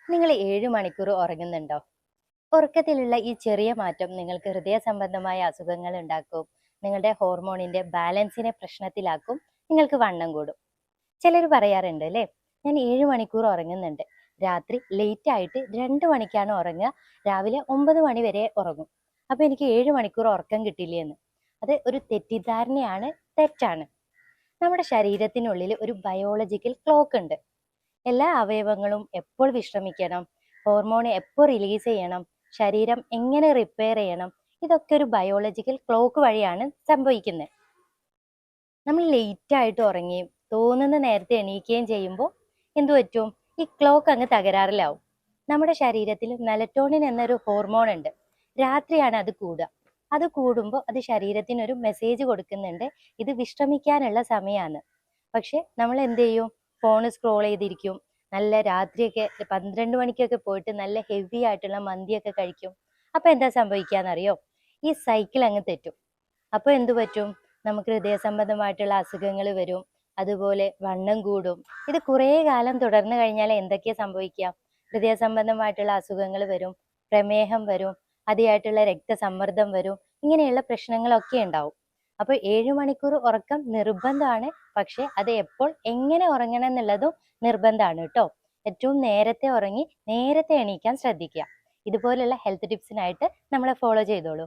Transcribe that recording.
നിങ്ങൾ 7 മണിക്കൂർ ഉറങ്ങുന്നുണ്ടോ? ഉറക്കത്തിലുള്ള ഈ ചെറിയ മാറ്റം നിങ്ങൾക്ക് ഹൃദയ സംബന്ധമായ അസുഖങ്ങൾ ഉണ്ടാക്കും, നിങ്ങളുടെ ഹോർമോണിന്റെ ബാലൻസിനെ പ്രശ്നത്തിലാക്കും, നിങ്ങൾക്ക് വണ്ണം കൂടും. ചിലർ പറയാറുണ്ട് അല്ലേ, ഞാൻ 7 മണിക്കൂർ ഉറങ്ങുന്നുണ്ട്, രാത്രി ലേറ്റ് ആയിട്ട് 2 മണിക്കാണ് ഉറങ്ങുക, രാവിലെ 9 മണി വരെ ഉറങ്ങും, അപ്പൊ എനിക്ക് 7 മണിക്കൂർ ഉറക്കം കിട്ടില്ലേ എന്ന്. അത് ഒരു തെറ്റിദ്ധാരണയാണ്, തെറ്റാണ്. നമ്മുടെ ശരീരത്തിനുള്ളിൽ ഒരു ബയോളജിക്കൽ ക്ലോക്ക് ഉണ്ട്. എല്ലാ അവയവങ്ങളും എപ്പോൾ വിശ്രമിക്കണം, ഹോർമോൺ എപ്പോൾ റിലീസ് ചെയ്യണം, ശരീരം എങ്ങനെ റിപ്പയർ ചെയ്യണം, ഇതൊക്കെ ഒരു ബയോളജിക്കൽ ക്ലോക്ക് വഴിയാണ് സംഭവിക്കുന്നത്. നമ്മൾ ലേറ്റ് ആയിട്ട് ഉറങ്ങുകയും തോന്നുന്ന നേരത്തെ എണീക്കുകയും ചെയ്യുമ്പോൾ എന്തു പറ്റും? ഈ ക്ലോക്ക് അങ്ങ് തകരാറിലാവും. നമ്മുടെ ശരീരത്തിൽ മെലറ്റോണിൻ എന്നൊരു ഹോർമോൺ ഉണ്ട്. രാത്രിയാണ് അത് കൂടുക. അത് കൂടുമ്പോൾ അത് ശരീരത്തിന് ഒരു മെസ്സേജ് കൊടുക്കുന്നുണ്ട്, ഇത് വിശ്രമിക്കാനുള്ള സമയമാണ്. പക്ഷെ നമ്മൾ എന്ത് ചെയ്യും? ഫോൺ സ്ക്രോൾ ചെയ്തിരിക്കും. നല്ല രാത്രിയൊക്കെ 12 മണിക്കൊക്കെ പോയിട്ട് നല്ല ഹെവി ആയിട്ടുള്ള മന്തിയൊക്കെ കഴിക്കും. അപ്പൊ എന്താ സംഭവിക്കാന്നറിയോ? ഈ സൈക്കിൾ അങ്ങ് തെറ്റും. അപ്പൊ എന്തു പറ്റും? നമുക്ക് ഹൃദയ സംബന്ധമായിട്ടുള്ള അസുഖങ്ങൾ വരും, അതുപോലെ വണ്ണം കൂടും. ഇത് കുറേ കാലം തുടർന്നു കഴിഞ്ഞാൽ എന്തൊക്കെയാ സംഭവിക്കുക? ഹൃദയ സംബന്ധമായിട്ടുള്ള അസുഖങ്ങൾ വരും, പ്രമേഹം വരും, അതിയായിട്ടുള്ള രക്തസമ്മർദ്ദം വരും, ഇങ്ങനെയുള്ള പ്രശ്നങ്ങളൊക്കെ ഉണ്ടാവും. അപ്പൊ 7 മണിക്കൂർ ഉറക്കം നിർബന്ധമാണ്. പക്ഷെ അത് എപ്പോൾ എങ്ങനെ ഉറങ്ങണം എന്നുള്ളതും നിർബന്ധമാണ് കേട്ടോ. ഏറ്റവും നേരത്തെ ഉറങ്ങി നേരത്തെ എണീക്കാൻ ശ്രദ്ധിക്കുക. ഇതുപോലുള്ള ഹെൽത്ത് ടിപ്സിനായിട്ട് നമ്മളെ ഫോളോ ചെയ്തോളൂ.